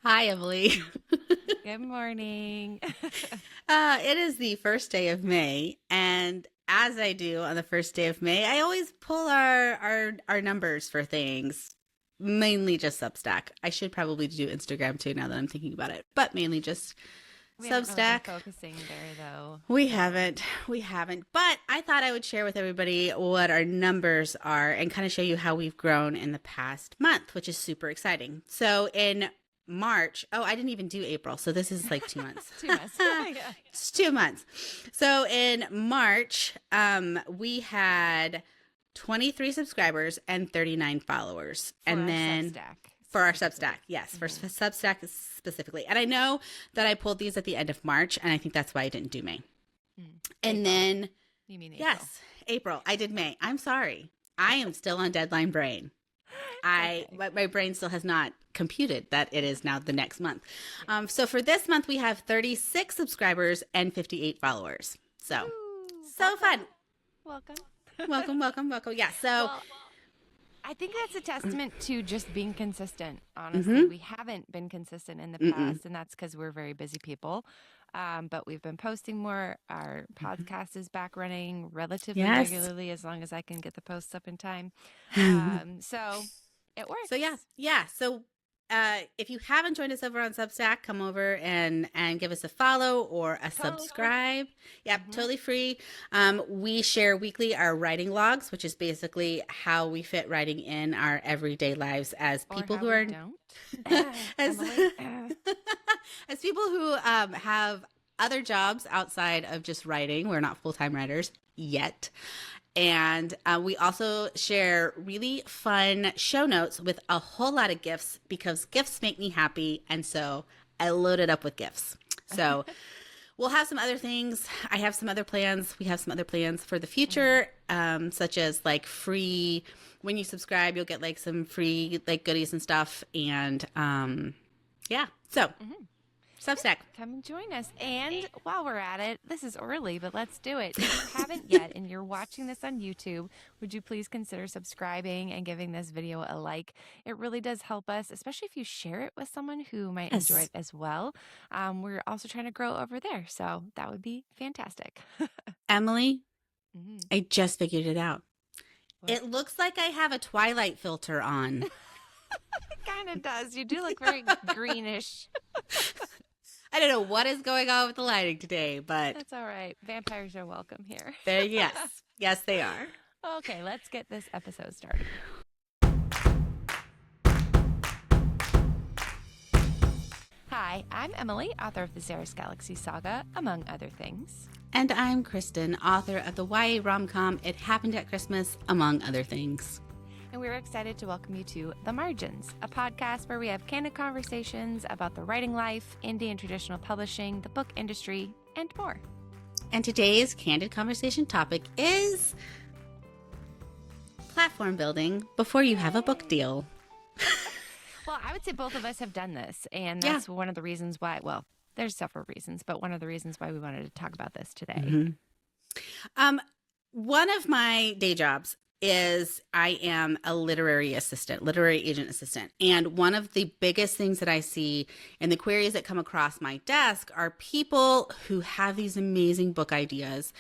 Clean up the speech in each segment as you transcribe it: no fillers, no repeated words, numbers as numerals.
Hi, Emily. Good morning. It is the first day of May, and as I do on the first day of May, I always pull our numbers for things. Mainly just Substack. I should probably do Instagram too now that I'm thinking about it, but mainly just We haven't really been Substack. focusing there though. We So, haven't. We haven't. But I thought I would share with everybody what our numbers are and kind of show you how we've grown in the past month, which is super exciting. So in March, oh, I didn't even do April. So this is like 2 months. 2 months. Yeah. It's 2 months. So in March, we had 23 subscribers and 39 followers. For And our then Substack for our specifically. Substack, yes, for Hmm. Substack specifically. And I know that I pulled these at the end of March, and I think that's why I didn't do May. And April. then, You mean April? yes, April. I did May. I'm sorry. I am still on deadline brain. It's okay. My brain still has not computed that it is now the next month. So for this month, we have 36 subscribers and 58 followers. So, Woo! so fun. Welcome. Welcome, welcome, welcome. Yeah. So, Well, I think that's a testament to just being consistent. Honestly, mm-hmm, we haven't been consistent in the mm-mm. past, and that's because we're very busy people. But we've been posting more. Our podcast is back running relatively Yes. regularly as long as I can get the posts up in time. So So it yeah, works. yeah. So if you haven't joined us over on Substack, come over and give us a follow or a Totally free. subscribe. Yep, Hmm. totally free. We share weekly our writing logs, which is basically how we fit writing in our everyday lives as Or people how who we are don't. as Emily. as people who have other jobs outside of just writing. We're not full time writers yet. And we also share really fun show notes with a whole lot of gifts because gifts make me happy. And so I loaded up with gifts. So we'll have some other things. I have some other plans. We have some other plans for the Mhm. future, such as like free. When you subscribe, you'll get like some free like goodies and stuff. And yeah, so Mhm. Yeah, Substack. come and join us. And while we're at it, this is early, but let's do it. If you haven't yet and you're watching this on YouTube, would you please consider subscribing and giving this video a like? It really does help us, especially if you share it with someone who might enjoy Yes, it as well. We're also trying to grow over there, so that would be fantastic. Emily, Hmm. I just figured it out. What? It looks like I have a Twilight filter on. It kind of does. You do look very greenish. I don't know what is going on with the lighting today, but That's all right. Vampires are welcome here. there, yes. Yes, they are. Okay, let's get this episode started. Hi, I'm Emily, author of the Xeris Galaxy Saga, among other things. And I'm Kristen, author of the YA rom-com It Happened at Christmas, among other things. And we're excited to welcome you to The Margins, a podcast where we have candid conversations about the writing life, indie and traditional publishing, the book industry, and more. And today's candid conversation topic is platform building before you have a book deal. Well, I would say both of us have done this, and Yeah. that's one of the reasons why, well, there's several reasons, but one of the reasons why we wanted to talk about this today. Mm-hmm. Um, One of my day jobs is I am a literary assistant, literary agent assistant. And one of the biggest things that I see in the queries that come across my desk are people who have these amazing book ideas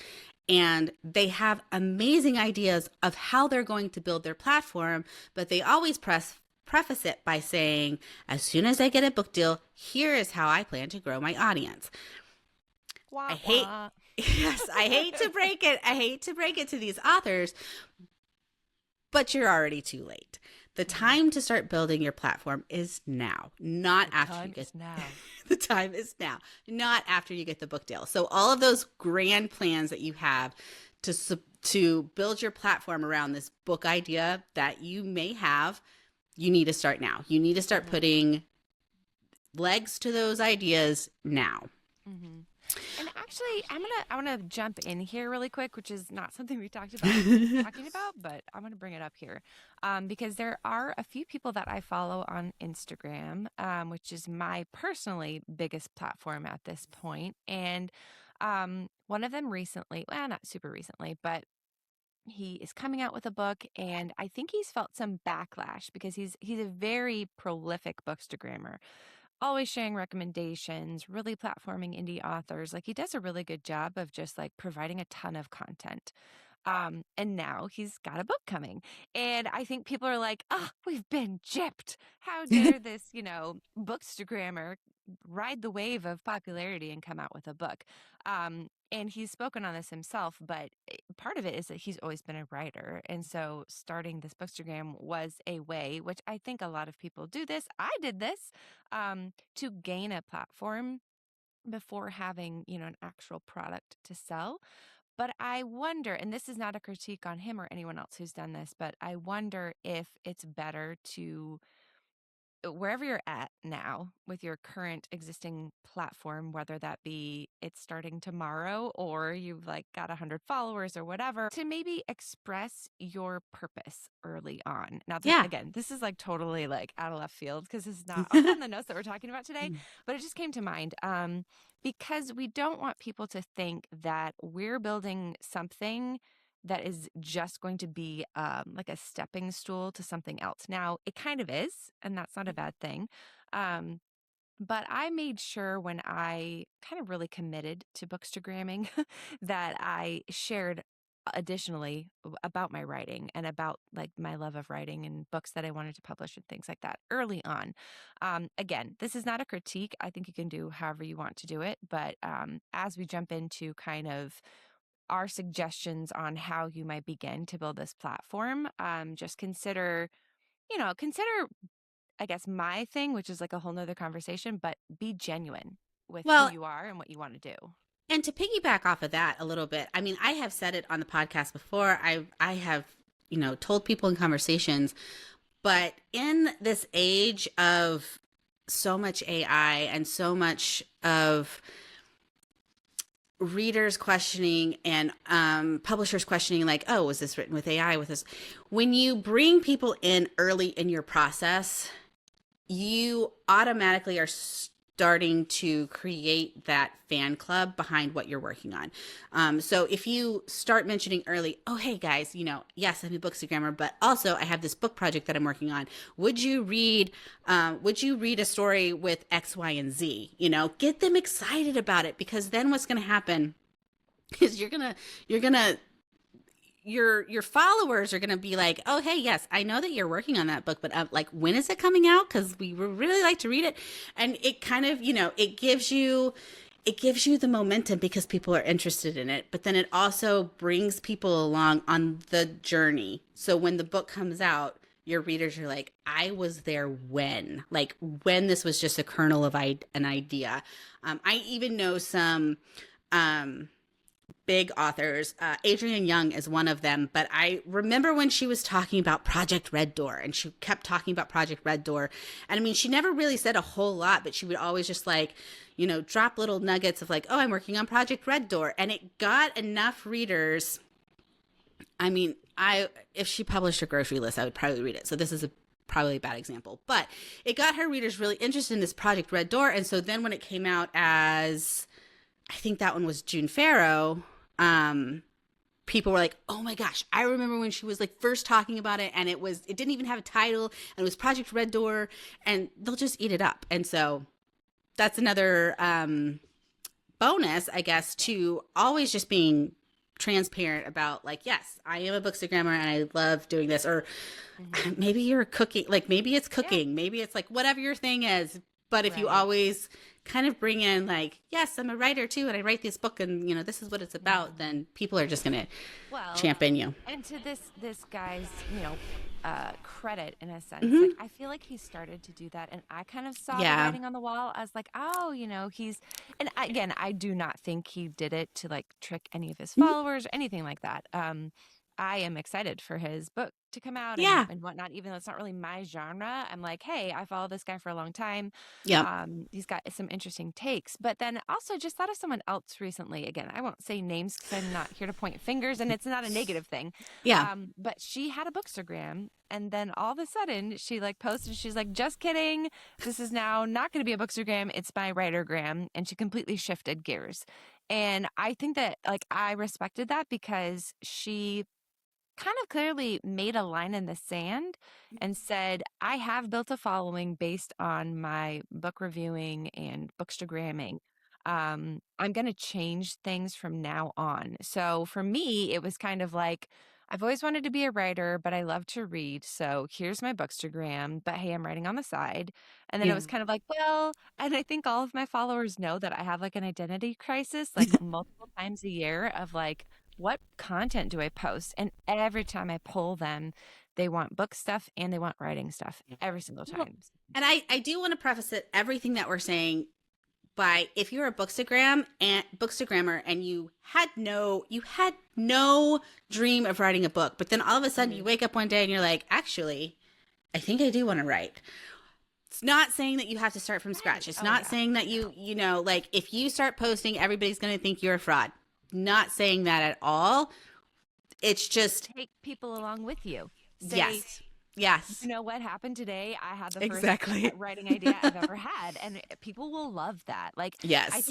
and they have amazing ideas of how they're going to build their platform, but they always preface it by saying, as soon as I get a book deal, here is how I plan to grow my audience. I Wah, hate wah. yes, I hate to break it. I hate to break it to these authors, but you're already too late. The Mhm. time to start building your platform is now, not The after you time get is now. the time is now, not after you get the book deal. So all of those grand plans that you have to build your platform around this book idea that you may have, you need to start now. You need to start Mhm. putting legs to those ideas now. Hmm. And actually, I want to jump in here really quick, which is not something we talked about talking about, but I'm going to bring it up here because there are a few people that I follow on Instagram, which is my personally biggest platform at this point, and one of them recently, well, not super recently, but he is coming out with a book, and I think he's felt some backlash because he's a very prolific bookstagrammer. always sharing recommendations, really platforming indie authors. Like he does a really good job of just like providing a ton of content. And now he's got a book coming. And I think people are like, oh, we've been gypped. How dare this, bookstagrammer ride the wave of popularity and come out with a book? And he's spoken on this himself, but part of it is that he's always been a writer. And so starting this bookstagram was a way, which I think a lot of people do this. I did this to gain a platform before having, an actual product to sell. But I wonder, and this is not a critique on him or anyone else who's done this, but I wonder if it's better to, wherever you're at now with your current existing platform, whether that be it's starting tomorrow or you've like got 100 followers or whatever, to maybe express your purpose early on. Now, Yeah. again, this is like totally like out of left field because it's not on the notes that we're talking about today, but it just came to mind. Because we don't want people to think that we're building something that is just going to be like a stepping stool to something else. Now, it kind of is, and that's not a bad thing. Um, but I made sure when I kind of really committed to bookstagramming that I shared additionally about my writing and about like my love of writing and books that I wanted to publish and things like that early on. Again, this is not a critique. I think you can do however you want to do it. But as we jump into kind of our suggestions on how you might begin to build this platform, just consider, I guess, my thing, which is like a whole nother conversation, but be genuine with who Well, you are and what you want to do. and to piggyback off of that a little bit, I mean, I have said it on the podcast before. I have, told people in conversations, but in this age of so much AI and so much of readers questioning and publishers questioning, like, oh, was this written with AI? With this, when you bring people in early in your process, you automatically are starting to create that fan club behind what you're working on. So if you start mentioning early, oh, hey guys, yes, I'm a bookstagrammer, but also I have this book project that I'm working on. Would you read a story with X, Y, and Z? Get them excited about it, because then what's going to happen is your followers are going to be like, oh, hey, yes, I know that you're working on that book, but like, when is it coming out? Because we would really like to read it. And it kind of, it gives you the momentum because people are interested in it, but then it also brings people along on the journey. So when the book comes out, your readers are like, I was there when this was just a kernel of an idea. I even know some big authors. Adrienne Young is one of them, but I remember when she was talking about Project Red Door, and she kept talking about Project Red Door. And I mean, she never really said a whole lot, but she would always just like, drop little nuggets of like, oh, I'm working on Project Red Door. And it got enough readers. I mean, if she published a grocery list, I would probably read it. So this is probably a bad example, but it got her readers really interested in this Project Red Door. And so then when it came out as, I think that one was June Farrow, people were like, oh my gosh, I remember when she was like first talking about it, and it didn't even have a title, and it was Project Red Door, and they'll just eat it up. And so that's another bonus, I guess, to always just being transparent about, like, yes, I am a bookstagrammer and I love doing this. Or maybe you're cooking, like maybe it's cooking, Yeah. maybe it's like whatever your thing is. But if you Right. always kind of bring in like, yes, I'm a writer too, and I write this book, and this is what it's about, then people are just gonna Well, champion you. and to this guy's, credit in a sense, like Hmm. I feel like he started to do that, and I kind of saw the Yeah. writing on the wall as like, oh, he's, and again, I do not think he did it to like trick any of his Mhm. followers or anything like that. I am excited for his book to come out and Yeah. whatnot, even though it's not really my genre. I'm like, hey, I follow this guy for a long time. Yep. He's got some interesting takes. But then also just thought of someone else recently. Again, I won't say names because I'm not here to point fingers, and it's not a negative thing. Yeah. But she had a bookstagram, and then all of a sudden she like posted, she's like, just kidding. This is now not going to be a bookstagram. It's my writergram. And she completely shifted gears. And I think that like I respected that because she kind of clearly made a line in the sand and said, I have built a following based on my book reviewing and bookstagramming. I'm going to change things from now on. So for me, it was kind of like, I've always wanted to be a writer, but I love to read. So here's my bookstagram, but hey, I'm writing on the side. And then it Yeah. was kind of like, well, and I think all of my followers know that I have like an identity crisis, like multiple times a year of like, what content do I post? And every time I pull them, they want book stuff and they want writing stuff every single Well, time. and I do want to preface it, everything that we're saying by, if you're a bookstagrammer and you had no dream of writing a book, but then all of a sudden you wake up one day and you're like, actually, I think I do want to write. It's not saying that you have to start from scratch. It's not saying that you know, like if you start posting, everybody's going to think you're a fraud. Not saying that at all. It's just, Take people along with you. Say, yes. you know what happened today? I had the first Exactly. writing idea I've ever had, and people will love that. Like, Yes. I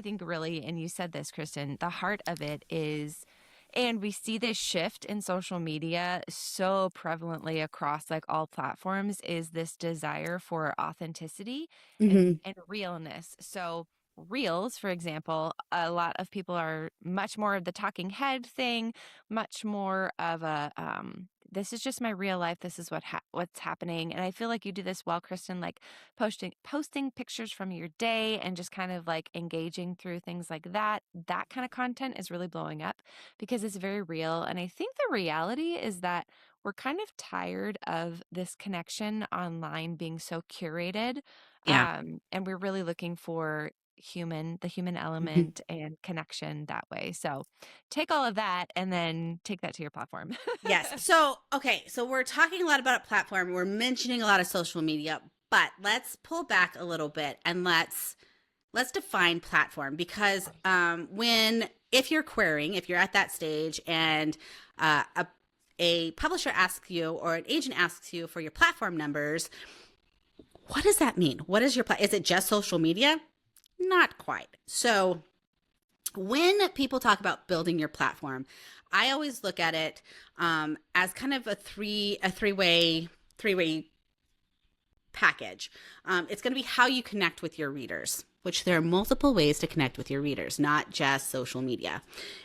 think really, and you said this, Christen, the heart of it is, and we see this shift in social media so prevalently across like all platforms, is this desire for authenticity Mm-hmm. and realness. So reels, for example, a lot of people are much more of the talking head thing, much more of a this is just my real life. This is what's happening. And I feel like you do this well, Christen, like posting pictures from your day and just kind of like engaging through things like that. That kind of content is really blowing up because it's very real. And I think the reality is that we're kind of tired of this connection online being so curated. Yeah. And we're really looking for the human Mm-hmm. element and connection that way. So take all of that and then take that to your platform. Yes. So, okay. So we're talking a lot about a platform. We're mentioning a lot of social media, but let's pull back a little bit and let's define platform, because if you're querying, if you're at that stage and a publisher asks you or an agent asks you for your platform numbers, what does that mean? What is is it just social media? Not quite. So when people talk about building your platform, I always look at it as kind of a three-way package. It's going to be how you connect with your readers, which there are multiple ways to connect with your readers, not just social media.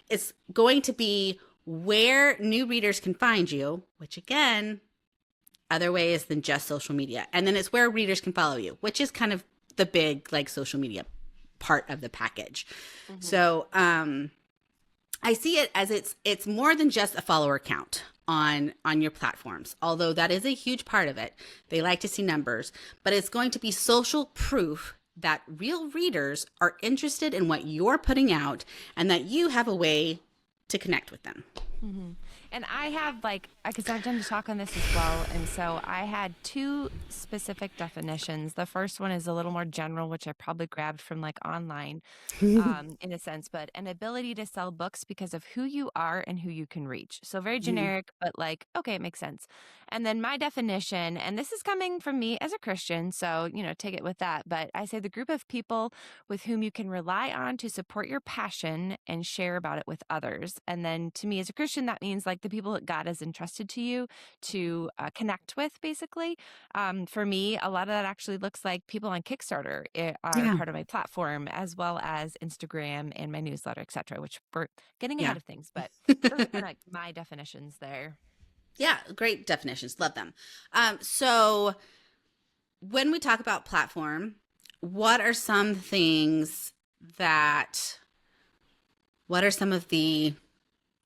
It's going to be where new readers can find you, which again, other ways than just social media. And then it's where readers can follow you, which is kind of the big like social media part of the package. Mm-hmm. So I see it as it's more than just a follower count on your platforms, although that is a huge part of it. They like to see numbers, but it's going to be social proof that real readers are interested in what you're putting out and that you have a way to connect with them. Mm-hmm. And I have because I've done a talk on this as well. And so I had two specific definitions. The first one is a little more general, which I probably grabbed from like online in a sense, but an ability to sell books because of who you are and who you can reach. So very generic, but like, okay, it makes sense. And then my definition, and this is coming from me as a Christian, so, take it with that. But I say the group of people with whom you can rely on to support your passion and share about it with others. And then to me as a Christian, that means like the people that God has entrusted to you to connect with, basically. For me, a lot of that actually looks like people on Kickstarter are part of my platform, as well as Instagram and my newsletter, etc., which we're getting ahead of things, but those are kind of like my definitions there. Yeah, great definitions. Love them. So when we talk about platform, what are some of the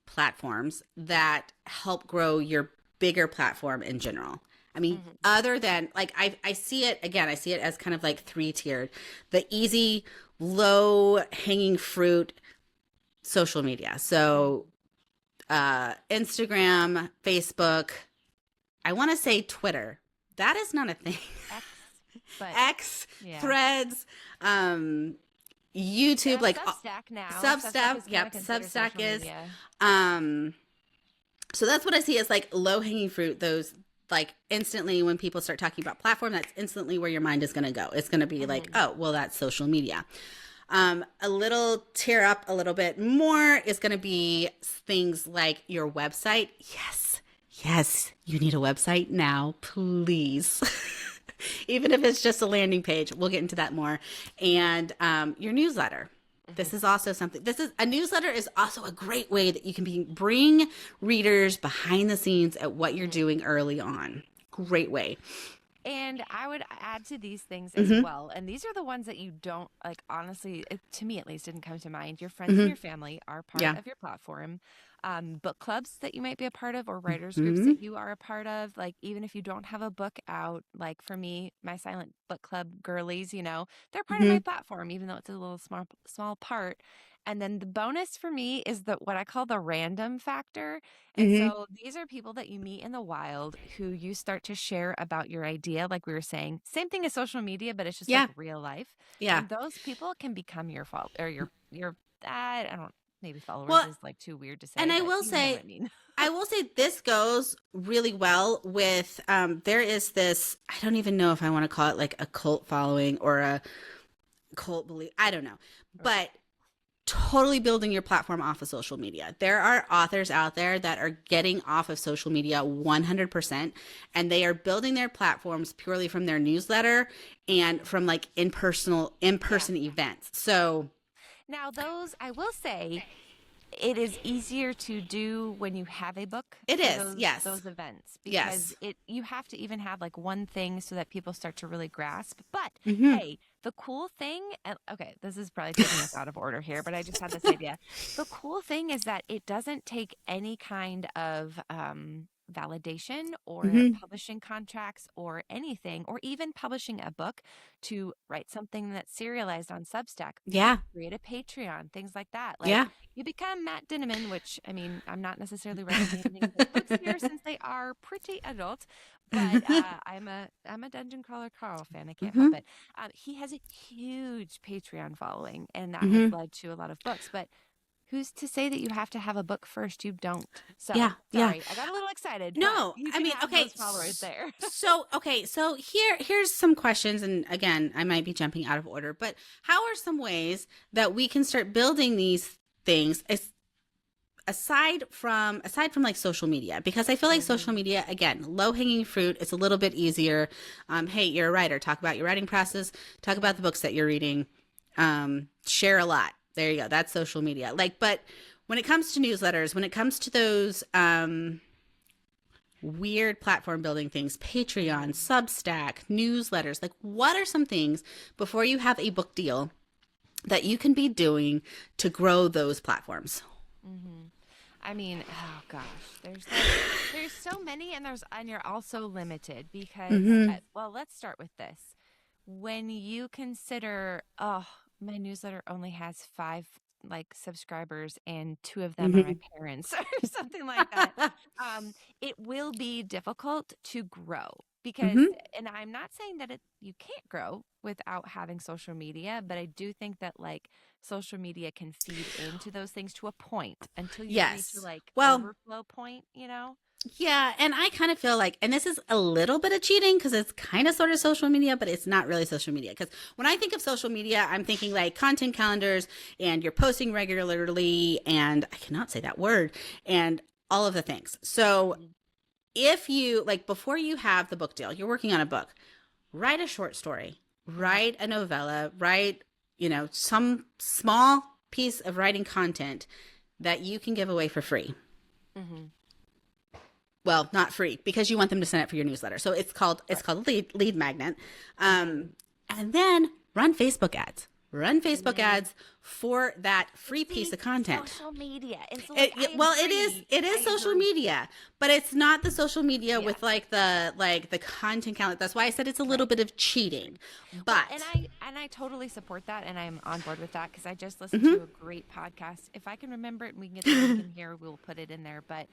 platforms that help grow your bigger platform in general? I mean, other than like, I see it as kind of like 3-tiered, the easy, low hanging fruit social media. So, Instagram, Facebook, I want to say Twitter. That is not a thing. X, yeah. Threads, YouTube, and like Substack now. Substack, yep, Substack is. So that's what I see as like low hanging fruit. Those like instantly when people start talking about platform, that's instantly where your mind is going to go. It's going to be like, oh, well, that's social media. A little tear up a little bit more is going to be things like your website. Yes, yes, you need a website now, please. Even if it's just a landing page, we'll get into that more. And your newsletter. This is also something. This is a newsletter is also a great way that you can bring readers behind the scenes at what you're doing early on. Great way. And I would add to these things as Mm-hmm. well. And these are the ones that you don't like, honestly, to me at least, didn't come to mind. Your friends and Mm-hmm. your family are part Yeah. of your platform. Book clubs that you might be a part of, or writers groups Mm-hmm. that you are a part of. Like, even if you don't have a book out, like for me, my silent book club girlies, they're part of my Mm-hmm. platform, even though it's a little small part. And then the bonus for me is the what I call the random factor. And Mm-hmm. so these are people that you meet in the wild who you start to share about your idea, like we were saying. Same thing as social media, but it's just like Yeah. real life. Yeah. And those people can become your fault or your I don't maybe followers Well, is like too weird to and say, but you know what I mean. I will say this goes really well with there is this, I don't even know if I want to call it like a cult following or a cult belief. I don't know. Right. But totally building your platform off of social media. There are authors out there that are getting off of social media 100%, and they are building their platforms purely from their newsletter and from like Yeah. in-person events. So, Now those I will say it is easier to do when you have a book it for is. those Yes. events because Yes. it you have to even have like one thing so that people start to really grasp. But Mhm. hey, the cool thing, and okay, this is probably taking us out of order here, but I just had this idea. The cool thing is that it doesn't take any kind of validation or Mhm. publishing contracts or anything, or even publishing a book to write something that's serialized on Substack, Yeah. create a Patreon, things like that. Like Yeah. you become Matt Dinneman, which I mean, I'm not necessarily recommending his books here since they are pretty adult, but I'm a Dungeon Crawler Carl fan. I can't help Mhm. it. He has a huge Patreon following, and that has Mhm. led to a lot of books. But who's to say that you have to have a book first? You don't. So Yeah. Yeah. sorry, I got a little excited, but No, you I can mean, have okay. those followers there. So here's some questions, and again, I might be jumping out of order, but how are some ways that we can start building these things aside from like social media? Because I feel like social hmm media, again, low hanging fruit. It's a little bit easier. Hey, you're a writer. Talk about your writing process. Talk about the hmm books that you're reading. Share a lot. There you go. That's social media. Like, but when it comes to newsletters, when it comes to those weird platform building things, Patreon, hmm Substack, newsletters. Like, what are some things before you have a book deal that you can be doing to grow those platforms? hmm I mean, oh gosh, there's so many, and you're also limited because, Mm-hmm. well, let's start with this. When you consider, oh, my newsletter only has five like subscribers, and two of them are my Mm-hmm. parents, or something like that, it will be difficult to grow because, Mm-hmm. and I'm not saying that you can't grow without having social media, but I do think that like social media can feed into those things to a point until you reach a Yes. like Well, overflow point. yeah, and I kind of feel like, and this is a little bit of cheating because it's kind of sort of social media, but it's not really social media. Because when I think of social media, I'm thinking like content calendars and you're posting regularly, and I cannot say that word, and all of the things. So Mhm. if you like, before you have the book deal, you're working on a book, write a short story, Mhm. write a novella, write, some small piece of writing content that you can give away for free. Mhm. Well, not free because you want them to sign up for your newsletter. So it's Right. called a lead magnet. Mhm. And then run Facebook ads. Run Facebook Mhm. ads for that free piece See, of content. social media. And so like Well, it I is social agree. media, but it's not the social media Yeah. with like the content calendar. That's why I said it's a little Right. bit of That's right. cheating. Well, and But I totally support that, and I'm on board with that because I just listened mhm, to a great podcast. If I can remember it, and we can get the link in here, we'll put it in there. But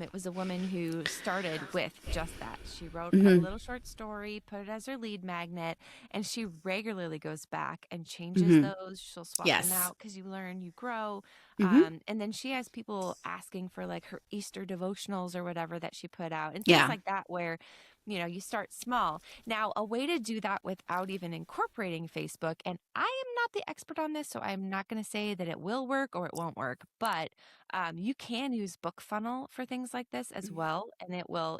it was a woman who started with just that. She wrote a mhm, little short story, put it as her lead magnet, and she regularly goes back and changes mhm, those. She'll swap them yes, out because you learn, you grow. mhm, And then she has people asking for like her Easter devotionals or whatever that she put out and things yeah, like that, where you start small. Now, a way to do that without even incorporating Facebook, and I am not the expert on this, so I'm not going to say that it will work or it won't work, but you can use BookFunnel for things like this as well. And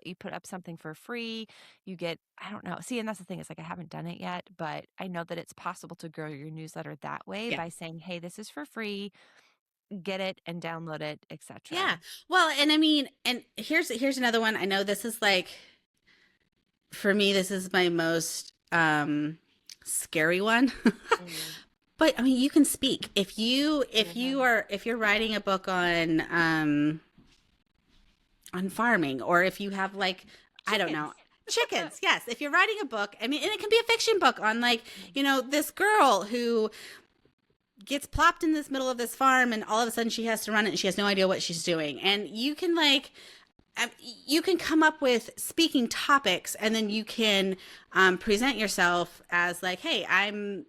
you put up something for free, you get, I don't know. See, and that's the thing, is like, I haven't done it yet, but I know that it's possible to grow your newsletter that way Yeah. by saying, hey, this is for free, get it and download it, etc. Yeah. Well, and I mean, and here's another one. I know this is like, for me, this is my most scary one. But I mean, you can speak if you're writing a book on farming, or if you have like, I don't know, chickens. Yes, if you're writing a book, I mean, and it can be a fiction book on like, this girl who gets plopped in this middle of this farm, and all of a sudden she has to run it, and she has no idea what she's doing. And you can come up with speaking topics, and then you can present yourself as like, hey, I'm,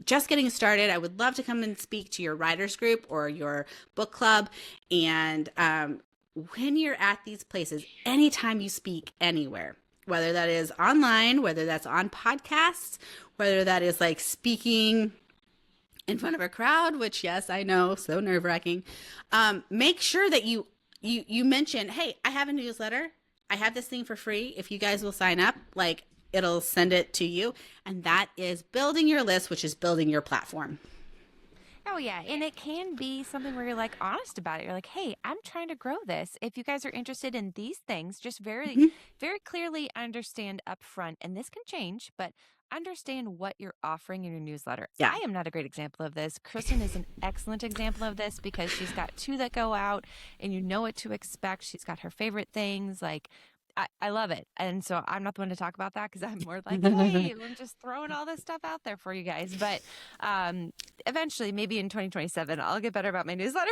just getting started. I would love to come and speak to your writers group or your book club. And when you're at these places, anytime you speak anywhere, whether that is online, whether that's on podcasts, whether that is like speaking in front of a crowd, which, yes, I know, so nerve-wracking, make sure that you mention, hey, I have a newsletter. I have this thing for free. If you guys will sign up, like, it'll send it to you. And that is building your list, which is building your platform. Oh, yeah. And it can be something where you're like honest about it. You're like, hey, I'm trying to grow this. If you guys are interested in these things, just very, very clearly understand up front. And this can change, but understand what you're offering in your newsletter. Yeah. I am not a great example of this. Christen is an excellent example of this, because she's got 2 that go out, and you know what to expect. She's got her favorite things. Like, I love it. And so I'm not the one to talk about that, because I'm more like, hey, I'm just throwing all this stuff out there for you guys. But eventually, maybe in 2027, I'll get better about my newsletter.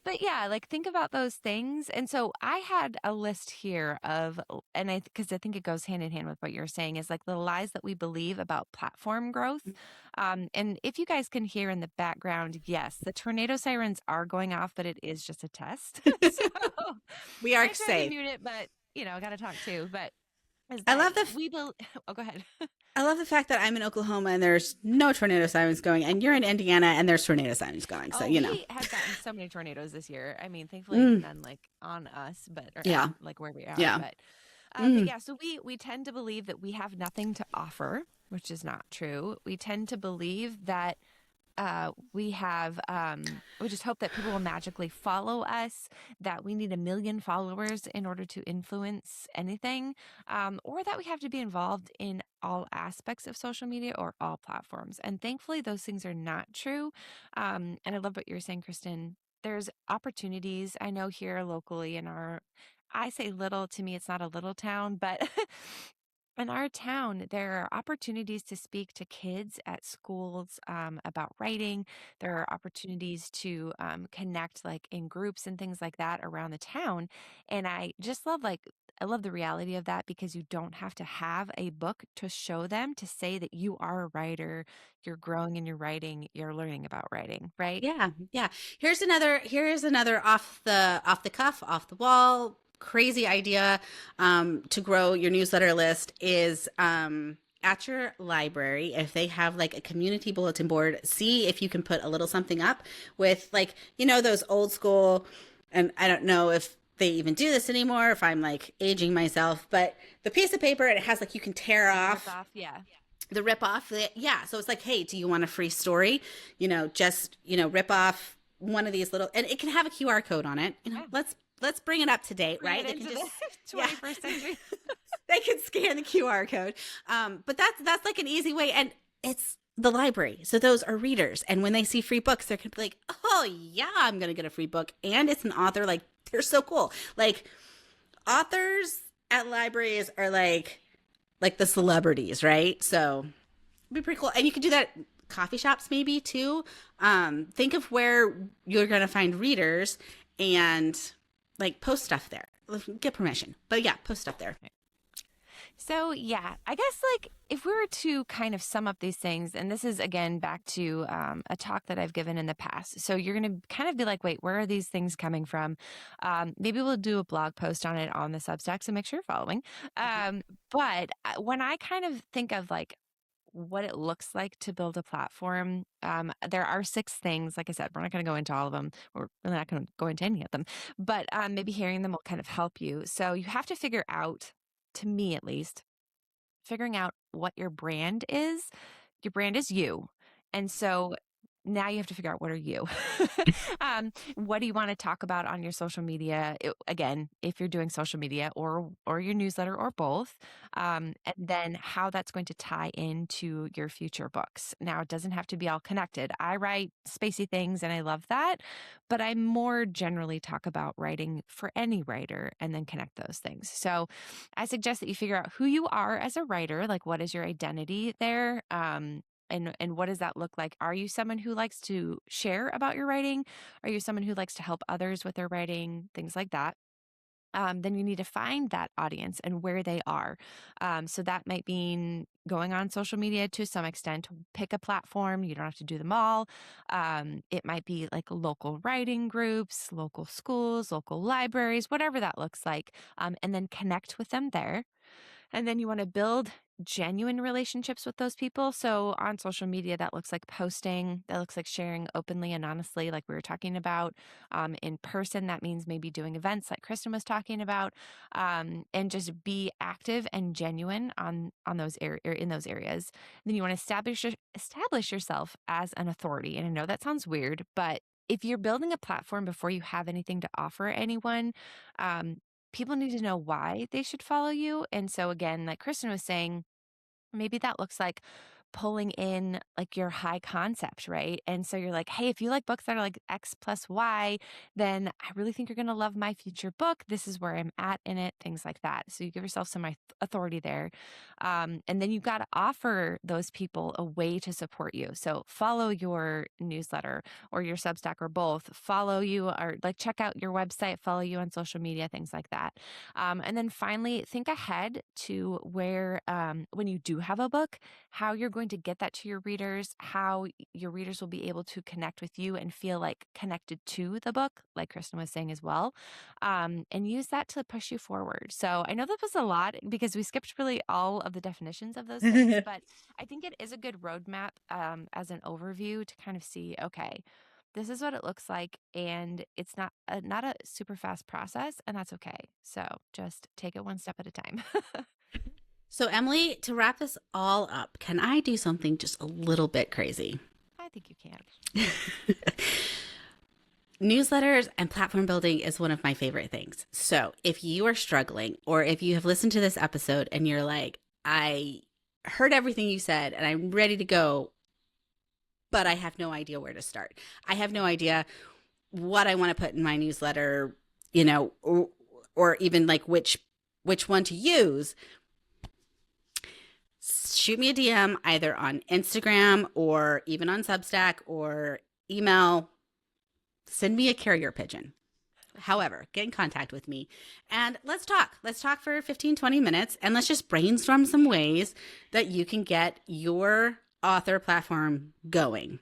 But yeah, like, think about those things. And so I had a list here of, because I think it goes hand in hand with what you're saying, is like the lies that we believe about platform growth. And if you guys can hear in the background, yes, the tornado sirens are going off, but it is just a test. So we are I tried safe. to mute it, but I got to talk too. But I love oh, go ahead. I love the fact that I'm in Oklahoma and there's no tornado sirens going, and you're in Indiana and there's tornado sirens going. So, we have gotten so many tornadoes this year. I mean, thankfully none like on us, but like where we are. Yeah. But yeah, so we tend to believe that we have nothing to offer, which is not true. We tend to believe that we just hope that people will magically follow us, that we need 1 million followers in order to influence anything, or that we have to be involved in all aspects of social media or all platforms. And thankfully, those things are not true. And I love what you're saying, Christen. There's opportunities. I know here locally I say little, to me, it's not a little town, but in our town, there are opportunities to speak to kids at schools about writing. There are opportunities to connect like in groups and things like that around the town. And I just love I love the reality of that, because you don't have to have a book to show them, to say that you are a writer, you're growing in your writing, you're learning about writing, right? Yeah. Yeah. Here's another off the cuff, off the wall, crazy idea to grow your newsletter list is at your library, if they have like a community bulletin board, see if you can put a little something up with like, those old school, and I don't know if they even do this anymore, if I'm like aging myself, but the piece of paper, and it has like, you can tear off. Yeah. The rip off. Yeah. So it's like, hey, do you want a free story? Just, rip off one of these little, and it can have a QR code on it. Let's bring it up to date, right? They can just 21st century. They can scan the QR code. But that's like an easy way. And it's the library. So those are readers. And when they see free books, they're going to be like, oh yeah, I'm going to get a free book. And it's an author. Like, they're so cool. Like, authors at libraries are like the celebrities, right? So it'd be pretty cool. And you could do that at coffee shops maybe too. Think of where you're going to find readers and like post stuff there. Get permission. But yeah, post stuff there. So, yeah, I guess like if we were to kind of sum up these things, and this is again back to a talk that I've given in the past. So, you're going to kind of be like, wait, where are these things coming from? Maybe we'll do a blog post on it on the Substack. So, make sure you're following. But when I kind of think of like what it looks like to build a platform, there are 6 things. Like I said, we're not going to go into all of them. We're really not going to go into any of them, but maybe hearing them will kind of help you. So, you have to figure out, to me at least, figuring out what your brand is. Your brand is you. And so now you have to figure out, what are you? What do you want to talk about on your social media? Again, if you're doing social media or your newsletter or both, and then how that's going to tie into your future books. Now, it doesn't have to be all connected. I write spacey things and I love that, but I more generally talk about writing for any writer and then connect those things. So I suggest that you figure out who you are as a writer, like what is your identity there? And what does that look like? Are you someone who likes to share about your writing? Are you someone who likes to help others with their writing? Things like that. Then you need to find that audience and where they are. So that might mean going on social media to some extent. Pick a platform. You don't have to do them all. It might be like local writing groups, local schools, local libraries, whatever that looks like, and then connect with them there. And then you want to build genuine relationships with those people. So on social media, that looks like posting, that looks like sharing openly and honestly, like we were talking about. In person, that means maybe doing events like Christen was talking about, and just be active and genuine on those in those areas. Then you want to establish yourself as an authority. And I know that sounds weird, but if you're building a platform before you have anything to offer anyone, um, people need to know why they should follow you. And so, again, like Christen was saying, maybe that looks like pulling in like your high concept, right? And so you're like, hey, if you like books that are like X plus Y, then I really think you're going to love my future book. This is where I'm at in it, things like that. So you give yourself some authority there. And then you got to offer those people a way to support you. So follow your newsletter or your Substack or both, follow you, or like check out your website, follow you on social media, things like that. And then finally, think ahead to where, when you do have a book, how you're going to get that to your readers, how your readers will be able to connect with you and feel like connected to the book, like Christen was saying as well, and use that to push you forward. So I know that was a lot because we skipped really all of the definitions of those things, but I think it is a good roadmap, as an overview to kind of see, okay, this is what it looks like, and it's not a super fast process, and that's okay. So just take it one step at a time. So, Emily, to wrap this all up, can I do something just a little bit crazy? I think you can. Newsletters and platform building is one of my favorite things. So, if you are struggling, or if you have listened to this episode and you're like, I heard everything you said and I'm ready to go, but I have no idea where to start. I have no idea what I want to put in my newsletter, or even like which one to use. Shoot me a DM either on Instagram or even on Substack or email. Send me a carrier pigeon. However, get in contact with me and let's talk. Let's talk for 15, 20 minutes and let's just brainstorm some ways that you can get your author platform going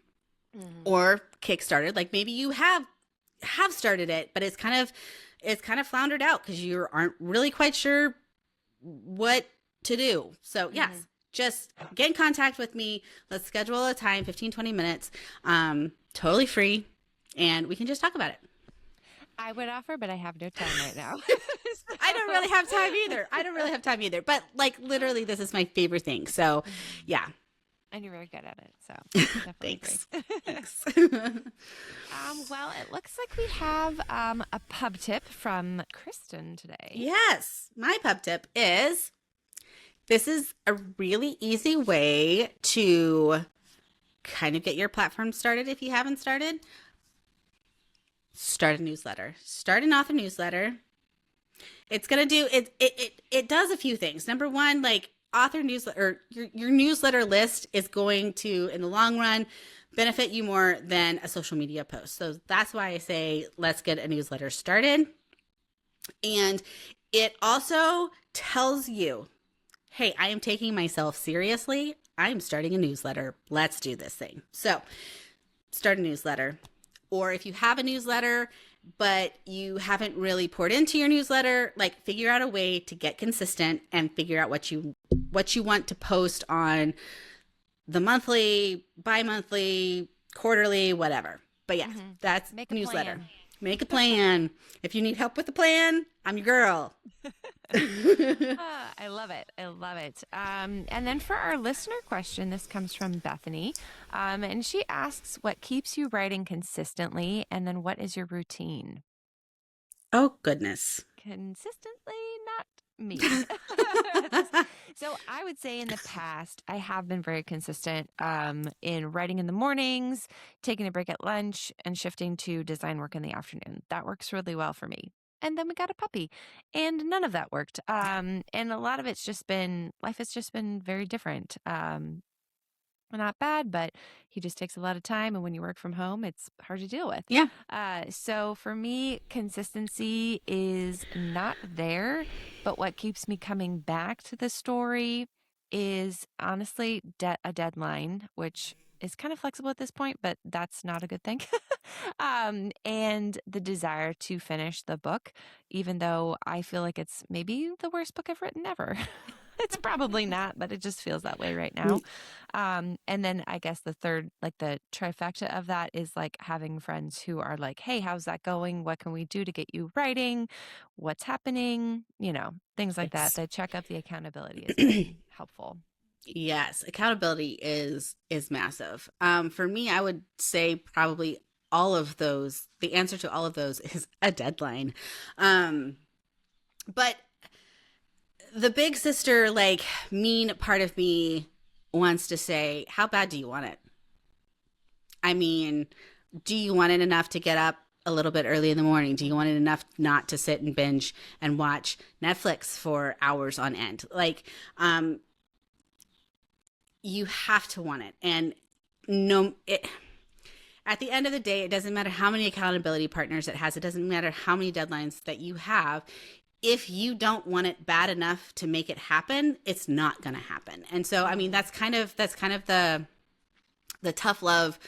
or kickstarted. Like maybe you have started it, but it's kind of floundered out because you aren't really quite sure what to do. So yes, just get in contact with me. Let's schedule a time, 15, 20 minutes, totally free, and we can just talk about it. I would offer, but I have no time right now. I don't really have time either. But like literally, this is my favorite thing. So yeah. And you're very good at it. So definitely Thanks. Thanks. Well, it looks like we have a pub tip from Christen today. Yes. My pub tip is, this is a really easy way to kind of get your platform started if you haven't started. Start a newsletter. Start an author newsletter. It's going to do it. It does a few things. Number one, like author newsletter, your newsletter list is going to, in the long run, benefit you more than a social media post. So that's why I say, let's get a newsletter started. And it also tells you, hey, I am taking myself seriously. I'm starting a newsletter. Let's do this thing. So start a newsletter. Or if you have a newsletter, but you haven't really poured into your newsletter, like figure out a way to get consistent and figure out what you want to post on the monthly, bi-monthly, quarterly, whatever. But yeah, that's Make a newsletter. plan. Make a plan. If you need help with the plan, I'm your girl. I love it. I love it. And then for our listener question, this comes from Bethany. And she asks, what keeps you writing consistently? And then what is your routine? Oh, goodness. Consistently, not me. So I would say in the past, I have been very consistent in writing in the mornings, taking a break at lunch, and shifting to design work in the afternoon. That works really well for me. And then we got a puppy, and none of that worked. And a lot of it's just been, life has just been very different. Not bad, but he just takes a lot of time. And when you work from home, it's hard to deal with. Yeah. So for me, consistency is not there. But what keeps me coming back to the story is honestly a deadline, which is kind of flexible at this point, but that's not a good thing. And the desire to finish the book, even though I feel like it's maybe the worst book I've written ever. It's probably not, but it just feels that way right now. And then I guess the third, like the trifecta of that is like having friends who are like, hey, how's that going? What can we do to get you writing? What's happening? Things like that. Yes. The checkup, the accountability has been helpful. Yes, accountability is massive. For me, I would say probably all of those. The answer to all of those is a deadline. But the big sister, like mean part of me wants to say, how bad do you want it? I mean, do you want it enough to get up a little bit early in the morning? Do you want it enough not to sit and binge and watch Netflix for hours on end? Like, you have to want it. And at the end of the day, it doesn't matter how many accountability partners it has. It doesn't matter how many deadlines that you have. If you don't want it bad enough to make it happen, it's not going to happen. And so, I mean, that's kind of the tough love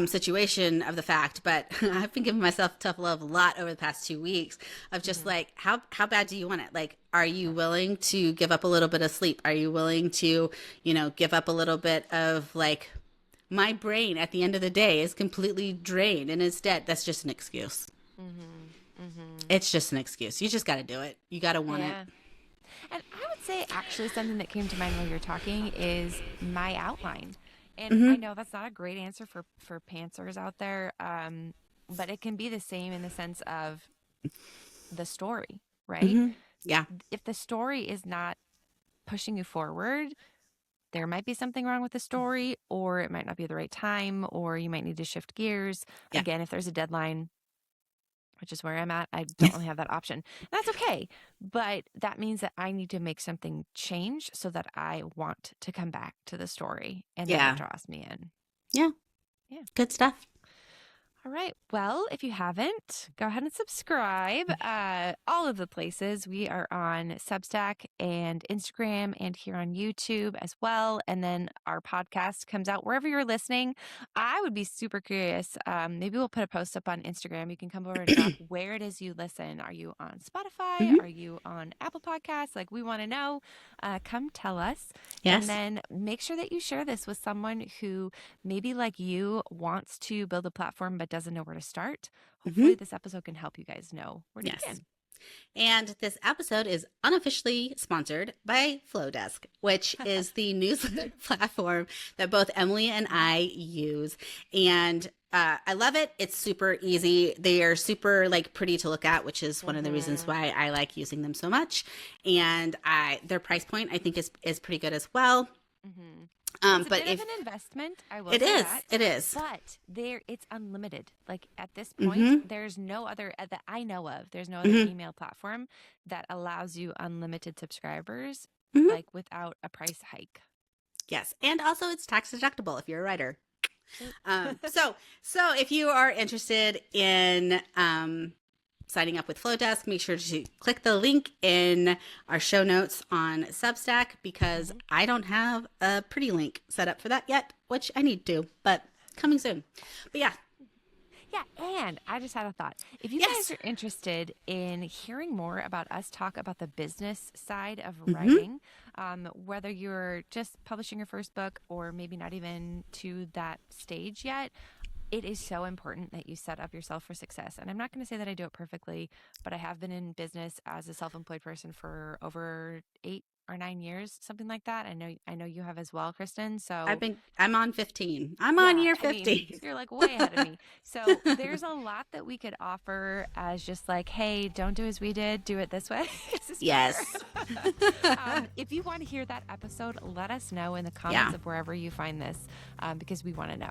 situation of the fact. But I've been giving myself tough love a lot over the past 2 weeks of just like, how bad do you want it? Like, are you willing to give up a little bit of sleep? Are you willing to, give up a little bit of like, my brain at the end of the day is completely drained and it's dead. That's just an excuse. It's just an excuse. You just got to do it. You got to want it. And I would say actually something that came to mind while you're talking is my outline. And I know that's not a great answer for pantsers out there, but it can be the same in the sense of the story, right? Yeah. If the story is not pushing you forward, there might be something wrong with the story, or it might not be the right time, or you might need to shift gears. Yeah. Again, if there's a deadline, which is where I'm at, I don't really have that option. And that's okay. But that means that I need to make something change so that I want to come back to the story and that it draws me in. Yeah. Good stuff. All right. Well, if you haven't, go ahead and subscribe. All of the places. We are on Substack and Instagram and here on YouTube as well. And then our podcast comes out wherever you're listening. I would be super curious. Maybe we'll put a post up on Instagram. You can come over and drop where it is you listen. Are you on Spotify? Are you on Apple Podcasts? Like, we want to know. Come tell us. Yes. And then make sure that you share this with someone who maybe like you wants to build a platform but doesn't know where to start. Hopefully this episode can help you guys know where to begin. And this episode is unofficially sponsored by Flowdesk, which is the newsletter platform that both Emilie and I use. And I love it. It's super easy. They are super like pretty to look at, which is one of the reasons why I like using them so much. And their price point I think is pretty good as well. It's a bit of an investment, I will say that. It is. But it's unlimited. Like at this point, there's no other that I know of. There's no other email platform that allows you unlimited subscribers, like without a price hike. Yes, and also it's tax deductible if you're a writer. So if you are interested in signing up with Flowdesk, make sure to click the link in our show notes on Substack, because I don't have a pretty link set up for that yet, which I need to, but coming soon. But yeah. Yeah, and I just had a thought. If you Yes. guys are interested in hearing more about us talk about the business side of writing, whether you're just publishing your first book or maybe not even to that stage yet, it is so important that you set up yourself for success. And I'm not going to say that I do it perfectly, but I have been in business as a self-employed person for over 8 or 9 years, something like that. I know you have as well, Kristen. So I'm on 15. I'm on yeah, year I mean, 15. you're like way ahead of me. So there's a lot that we could offer as just like, hey, don't do as we did, do it this way. Is this Yes. if you want to hear that episode, let us know in the comments of wherever you find this, because we want to know.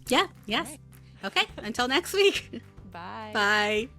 Yeah. Yes. All right. Okay. Until next week. Bye. Bye.